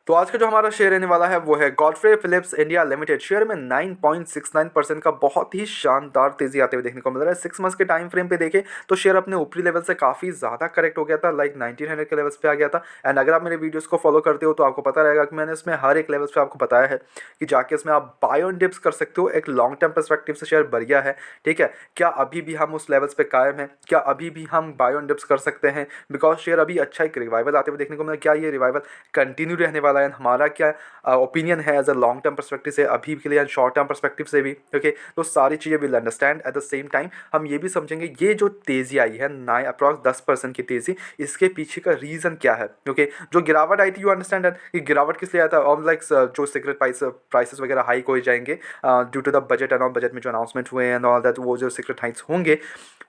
तो आज का जो हमारा शेयर रहने वाला है वो है Godfrey Phillips India limited. Share में 9.69% का बहुत ही शानदार तेजी आते हुए देखने को मिल रहा है। 6 मंथ्स के टाइम फ्रेम पे देखें तो शेयर अपने ऊपरी लेवल से काफ़ी ज़्यादा करेक्ट हो गया था, लाइक 1900 के लेवल्स पे आ गया था। एंड अगर आप मेरे वीडियोस को फॉलो करते हो तो आपको पता रहेगा कि मैंने इसमें हर एक लेवल्स पे आपको बताया है कि जाके इसमें आप बाय ऑन डिप्स कर सकते हो। एक लॉन्ग टर्म परस्पेक्टिव से शेयर बढ़िया है, ठीक है। क्या अभी भी हम उस लेवल्स पे कायम है? क्या अभी भी हम बाय ऑन डिप्स कर सकते हैं? बिकॉज शेयर अभी अच्छा एक रिवाइवल आते हुए देखने को मिला। क्या ये रिवाइवल कंटिन्यू रहने वाला है? हमारा क्या ओपिनियन है as a long term perspective से अभी के लिए एंड शॉर्ट टर्म परस्पेक्टिव से भी, ओके। तो सारी चीज़ें will understand. At the same time हम ये भी समझेंगे ये जो तेज़ी आई है ना अप्रॉक्स 10% की तेज़ी, इसके पीछे का रीज़न क्या है, ओके। जो गिरावट आई थी यू अंडरस्टैंड कि गिरावट किस लिए आया था, और लाइक जो सिगरेट प्राइसेस वगैरह हाइक हो जाएंगे due to the budget and budget में जो अनाउंसमेंट हुए एंड ऑल दैट, वो जो सिगरेट हाइक्स होंगे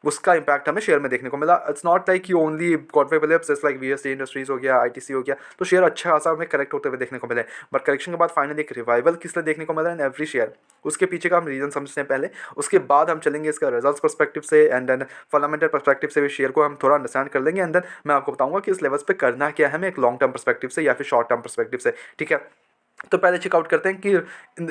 उसका इंपैक्ट हमें शेयर में देखने को मिला। It's not like you only Godfrey Phillips, it's like VST industries हो गया, आईटीसी हो गया, तो शेयर अच्छा खासा हमें करेक्ट होते हुए देखने को मिले। बट करेक्शन के बाद फाइनली एक रिवाइवल किस लिए देखने को मिला इन एवरी शेयर, उसके पीछे का हम रीजन समझते हैं पहले। उसके बाद हम चलेंगे इसका रिजल्ट्स पर्सपेक्टिव से एंड देन फंडामेंटल पर्सपेक्टिव से भी शेयर को हम थोड़ा अंडरस्टैंड कर लेंगे। एंड देन मैं आपको बताऊंगा कि इस लेवल्स पे करना क्या है हमें, एक लॉन्ग टर्म पर्सपेक्टिव से या फिर शॉर्ट टर्म पर्सपेक्टिव से, ठीक है। तो पहले चेकआउट करते हैं कि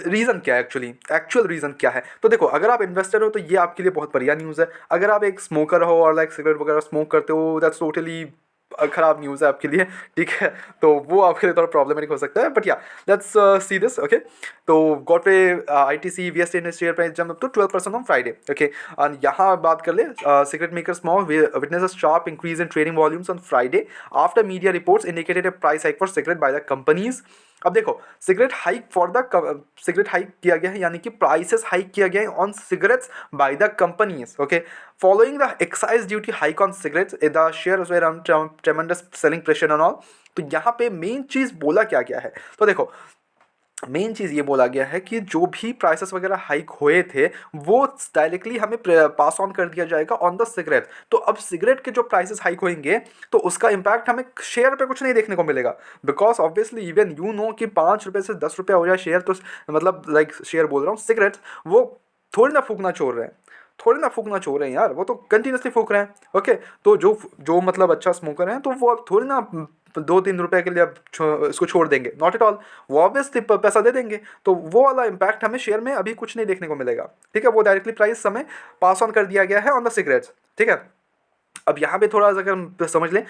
रीज़न क्या है, एक्चुअल रीज़न क्या है। तो देखो, अगर आप इन्वेस्टर हो तो ये आपके लिए बहुत बढ़िया न्यूज़ है। अगर आप एक स्मोकर हो और लाइक सिगरेट वगैरह स्मोक करते हो, दैट्स टोटली खराब न्यूज़ है आपके लिए, ठीक है। तो वो आपके लिए थोड़ा प्रॉब्लमेटिक हो सकता है, बट या लेट्स सी दिस, ओके। तो Godfrey ITC VST industrial price jump up to 12% on Friday, okay. And यहाँ बात कर ले cigarette maker small witness a sharp increase in trading volumes on Friday after media reports indicated a price hike for cigarette by the companies. अब देखो, cigarette hike किया गया है, यानी कि प्राइसेस हाइक किया गया है on cigarettes by the companies, okay. Following the excise duty hike on cigarettes the shares were under tremendous selling pressure and all. तो यहाँ पे मेन चीज बोला क्या गया है, तो देखो मेन चीज़ ये बोला गया है कि जो भी प्राइसेस वगैरह हाइक हुए थे वो डायरेक्टली हमें पास ऑन कर दिया जाएगा ऑन द सिगरेट। तो अब सिगरेट के जो प्राइसेस हाइक होंगे तो उसका इम्पैक्ट हमें शेयर पे कुछ नहीं देखने को मिलेगा, because obviously even you know कि 5 रुपये से 10 रुपये हो जाए शेयर, तो मतलब लाइक शेयर बोल रहा हूँ, सिगरेट वो थोड़ी ना फूकना छोड़ रहे हैं, थोड़ी ना फूकना छोड़ रहे हैं यार, वो तो कंटिन्यूसली फूक रहे हैं, ओके। तो जो जो मतलब अच्छा स्मोकर हैं तो वो अब थोड़ी ना 2-3 रुपए के लिए अब इसको छोड़ देंगे, नॉट एट ऑल। वो ऑब्वियसली पैसा दे देंगे, तो वो वाला इम्पैक्ट हमें शेयर में अभी कुछ नहीं देखने को मिलेगा, ठीक है। वो डायरेक्टली प्राइस हमें पास ऑन कर दिया गया है ऑन द सिगरेट्स, ठीक है। अब यहाँ पे थोड़ा सा अगर हम समझ लें,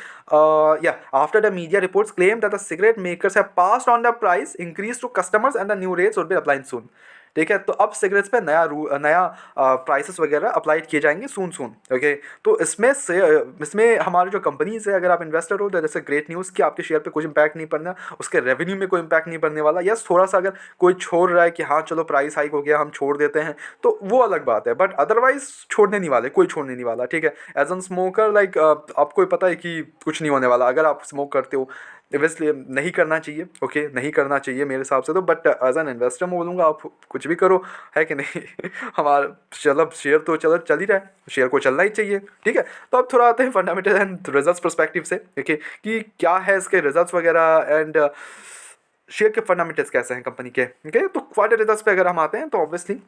या after the media reports claim that the cigarette makers have passed on the price increase to customers and the new rates would be applied soon, ठीक है। तो अब सिगरेट्स पे नया प्राइसेस वगैरह अप्लाइड किए जाएंगे सून, ओके। तो इसमें हमारी जो कंपनीज है, अगर आप इन्वेस्टर हो तो जैसे ग्रेट न्यूज़ कि आपके शेयर पे कुछ इंपैक्ट नहीं पड़ना, उसके रेवेन्यू में कोई इंपैक्ट नहीं पड़ने वाला। यस, थोड़ा सा अगर कोई छोड़ रहा है कि हाँ चलो प्राइस हाइक हो गया हम छोड़ देते हैं, तो वो अलग बात है, बट अदरवाइज छोड़ने नहीं वाले, कोई छोड़ने नहीं वाला, ठीक है। एज एन स्मोकर लाइक आपको पता है कि कुछ नहीं होने वाला अगर आप स्मोक करते हो। इसलिए नहीं करना चाहिए, ओके, नहीं करना चाहिए मेरे हिसाब से तो, बट एज एन इन्वेस्टर मैं बोलूँगा आप कुछ भी करो, है कि नहीं। हमारा चलो शेयर तो चल ही रहा है, शेयर को चलना ही चाहिए, ठीक है। तो अब थोड़ा आते हैं फंडामेंटल एंड रिजल्ट्स पर्सपेक्टिव से, ओके, कि क्या है इसके रिजल्ट्स वगैरह एंड शेयर के फंडामेंटल्स कैसे हैं कंपनी के, ओके। तो क्वार्टर रिजल्ट्स पे अगर हम आते हैं तो ऑब्वियसली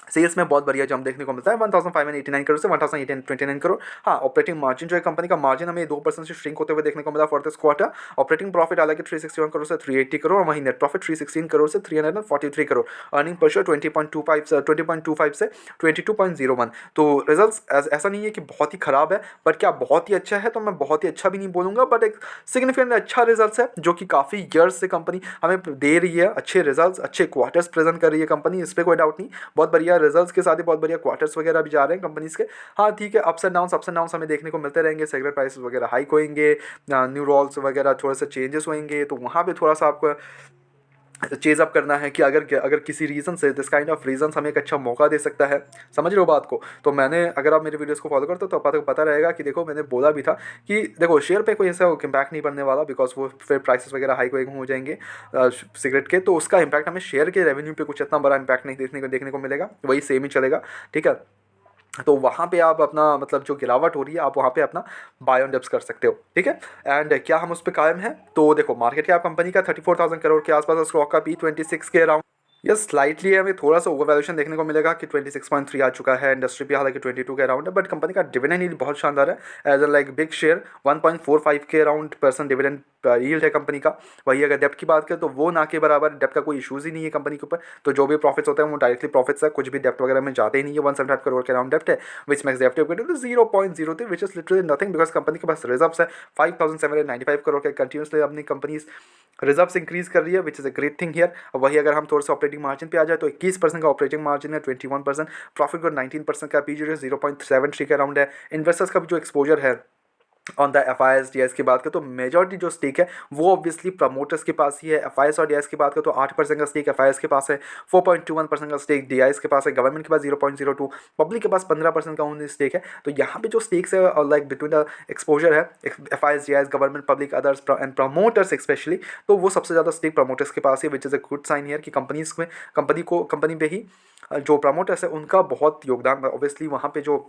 सेल्स में बहुत बढ़िया जंप देखने को मिलता है, 1589 करोड़ से 1829 करोड़। हाँ, ऑपरेटिंग मार्जिन जो है कंपनी का मार्जिन हमें 2% से श्रिंक होते हुए देखने को मिला for this quarter. Operating profit हालांकि 361 करोड़ से 380 करोड़, वहीं नेट प्रॉफिट 316 करोड़ से 343 करोड़। अर्निंग पर शेयर 20.25 से 22.01। तो रिजल्ट्स ऐसा नहीं है कि बहुत ही खराब है, बट क्या बहुत ही अच्छा है, तो मैं बहुत ही अच्छा भी नहीं बोलूँगा, बट एक सिग्निफिकेंट अच्छा रिजल्ट है जो कि काफ़ी ईयर्स से कंपनी हमें दे रही है। अच्छे रिजल्ट, अच्छे क्वार्टर्स प्रेजेंट कर रही है कंपनी, इस पर कोई डाउट नहीं। बहुत बढ़िया रिजल्ट्स के साथ ही बहुत बढ़िया क्वार्टर्स वगैरह भी जा रहे हैं कंपनीज के। हाँ ठीक है, अप्स एंड डाउन्स हमें देखने को मिलते रहेंगे। सिगरेट प्राइसेस वगैरह हाइक होंगे, न्यू रूल्स वगैरह थोड़े से चेंजेस होंगे, तो वहाँ पे थोड़ा सा आपको चेज अप करना है कि अगर किसी रीज़न से दिस काइंड ऑफ रीजन हमें एक अच्छा मौका दे सकता है। समझ रहे हो बात को। तो मैंने, अगर आप मेरे वीडियोस को फॉलो करते हो तो आपको पता रहेगा कि देखो मैंने बोला भी था कि देखो शेयर पे कोई ऐसा इम्पैक्ट नहीं पड़ने वाला, बिकॉज वो फिर प्राइसेस वगैरह हाइक हो जाएंगे सिगरेट के, तो उसका इम्पैक्ट हमें शेयर के रेवेन्यू पे कुछ इतना बड़ा इम्पैक्ट नहीं देखने को मिलेगा, वही सेम ही चलेगा, ठीक है। तो वहाँ पे आप अपना मतलब जो गिरावट हो रही है आप वहाँ पे अपना बाय ऑन डिप्स कर सकते हो, ठीक है। एंड क्या हम उस पर कायम हैं? तो देखो, मार्केट कैप कंपनी का 34,000 करोड़ के आसपास, स्टॉक का P26 के अराउंड यस स्लाइटली हमें थोड़ा सा ओवर वैल्यूएशन देखने को मिलेगा कि 26.3 आ चुका है, इंडस्ट्री पे हालांकि 22 के अराउंड है, बट कंपनी का डिविडेंड यील्ड बहुत शानदार है। As a like big share 1.45 के अराउंड परसेंट डिविडेंड यील्ड है कंपनी का। वही अगर डेप्ट की बात करें तो वो ना के बराबर, डेप्ट का कोई इशूज़ ही नहीं है कंपनी के ऊपर। तो जो भी प्रॉफिट्स होते हैं वो डायरेक्टली प्रॉफिट्स है, कुछ भी डेप्ट वगैरह में जाते ही नहीं है। 175 करोड़ के अराउंड डेप्ट है, विच मैक्स डेप्ट equity to 0.03, which is literally nothing, because company के पास रिजर्व्स है 5795 करोड़ के। कंटिन्यूसली अपनी कंपनीज रिजर्व्स इंक्रीज कर रही है, which is a great thing here. वही अगर हम थोड़ा सा ऑपरेटिंग मार्जिन पे आ जाए तो 21% का ऑपरेटिंग मार्जिन है, 21% प्रॉफिट ग्रोथ 19% का, पीजी 0.73 के अराउंड है। इन्वेस्टर्स का भी जो एक्सपोजर है on the F I S D S की बात करें तो मेजॉरिटी जो स्टेक है वो ऑब्वियसली प्रमोटर्स के पास ही है। एफ आई एस और डी एस की बात करें तो 8% का स्टेक एफ आई एस के पास है, 4.21% का स्टेक डी आई एस के पास है, गवर्नमेंट के पास 0.02, पब्लिक के पास 15% का ओनली स्टेक है। तो यहाँ पे जो स्टेक्स है और लाइक बिटवीन द एक्सपोजर है F I S, D I S, government, public, others and promoters specially, तो वो सबसे ज़्यादा स्टेक प्रमोटर्स के पास है, which is a good sign here कि कंपनीज में कंपनी पे ही जो प्रमोटर्स है उनका बहुत योगदान। ऑब्वियसली वहाँ पे जो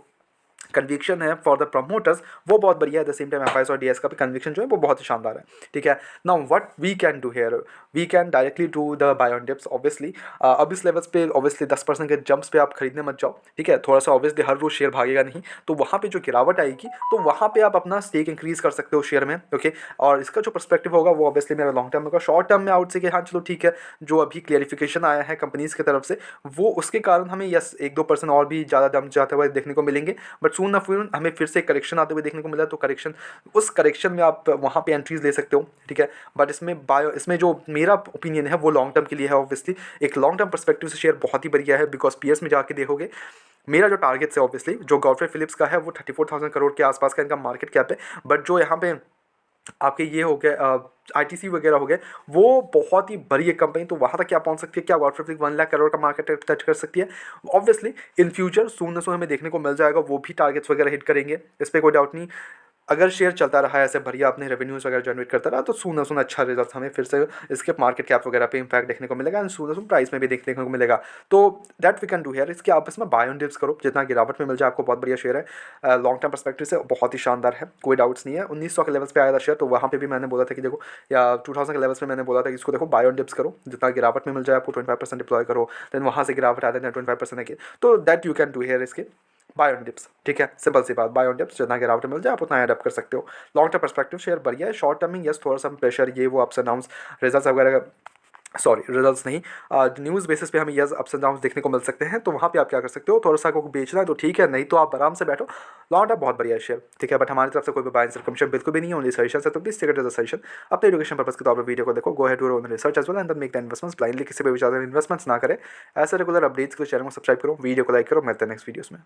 कन्विक्शन है फॉर द प्रमोटर्स वो बहुत बढ़िया है। The same time F I S और डी एस का भी कन्विक्शन जो है वो बहुत ही शानदार है। ठीक है, now what we can do here, we can directly do the buy on dips. Obviously अब इस लेवल्स पे ऑब्वियसली 10% के जंप्स पे आप खरीदने मत जाओ। ठीक है, थोड़ा सा ऑब्वियसली हर रोज शेयर भागेगा नहीं, तो वहाँ पे जो गिरावट आएगी तो वहाँ पे आप अपना स्टेक इंक्रीज कर सकते हो शेयर में। ओके, और इसका जो पर्सपेक्टिव होगा वो ऑब्वियसली मेरा लॉन्ग टर्म होगा। शॉर्ट टर्म में आउट से कि हाँ चलो ठीक है, जो अभी क्लियरिफिकेशन आया है कंपनीज की तरफ से वो उसके कारण हमें यस 1-2% और भी ज़्यादा दम जाते हुए देखने को मिलेंगे, बट सून ना फिर हमें फिर से करेक्शन आते हुए देखने को मिला। तो करेक्शन, उस करेक्शन में आप वहाँ पे एंट्रीज ले सकते हो। ठीक है, बट इसमें जो मेरा ओपिनियन है वो लॉन्ग टर्म के लिए है। ऑब्वियसली एक लॉन्ग टर्म परस्पेक्टिव से शेयर बहुत ही बढ़िया है, बिकॉज पीएस में जाके देखोगे मेरा जो टारगेट है ऑब्वियसली जो गॉडफ्रे फिलिप्स का है वो 34,000 करोड़ के आसपास का इनका मार्केट कैप है। बट जो यहाँ पे आपके ये हो गए आईटीसी वगैरह हो गए वो बहुत ही बड़ी एक कंपनी, तो वहाँ तक क्या पहुँच सकती है, क्या गॉडफ्रे फिलिप्स 1 लाख करोड़ का मार्केट टच कर सकती है। ऑब्वियसली इन फ्यूचर सून न सून हमें देखने को मिल जाएगा, वो भी टारगेट्स वगैरह हिट करेंगे, इस पर कोई डाउट नहीं। अगर शेयर चलता रहा ऐसे बढ़िया अपने रेवेन्यूज़ वगैरह जनरेट करता रहा तो सून सून अच्छा रिजल्ट हमें फिर से इसके मार्केट कैप वगैरह पे इम्पैक्ट देखने को मिलेगा एंड सून प्राइस में भी देखने को मिलेगा। तो that we can do here. इसके आप इसमें बाय ऑन डिप्स करो, जितना गिरावट में मिल जाए आपको बहुत बढ़िया शेयर है, लॉन्ग टर्म परस्पेक्टिव से बहुत ही शानदार है, कोई डाउट्स नहीं है। 1900 के लेवल्स पे आया था शेयर, तो वहाँ पे भी मैंने बोला था कि देखो, या 2000 के लेवल्स पे मैंने बोला था कि इसको देखो बाय ऑन डिप्स करो, जितना गिरावट में मिल जाए आपको 25% डिप्लॉय करो, देन वहाँ से गिरावट आते हैं 25% की, तो that you can do here इसके बाय ऑन डिप्स। ठीक है, सिंपल सी बात, बाय ऑन डिप्स जितना गिरावट मिल जाए आप उतना एडअप कर सकते हो। लॉन्ग टर्म परस्पेक्टिव शेयर बढ़िया है, शॉर्ट टर्म में यस थोड़ा सा प्रेशर ये वो अप्स एंड डाउन्स रिजल्ट्स वगैरह, सॉरी रिजल्ट्स नहीं, न्यूज़ बेसिस पे हमें यस अप्स एंड डाउन्स देखने को मिल सकते हैं। तो वहाँ पे आप क्या कर सकते हो, थोड़ा सा को बेचना है तो ठीक है, नहीं तो आप आराम से बैठो, लॉन्ग टर्म बहुत बढ़िया है शेयर। ठीक है, बट हमारी तरफ से कोई भी बाइंग सर्कमशन बिल्कुल भी नहीं है, ओनली सजेशन है, तो please take it as a suggestion. अपने एजुकेशन पर्पस के तौर पर वीडियो को देखो, go ahead to own research as well and then make the investments blindly, किसी पे भी ज़्यादा इन्वेस्टमेंट्स ना करें। ऐसे रेगुलर अपडेट्स के चैनल को सब्सक्राइब करो, वीडियो को लाइक करो, मिलते हैं नेक्स्ट वीडियोस में।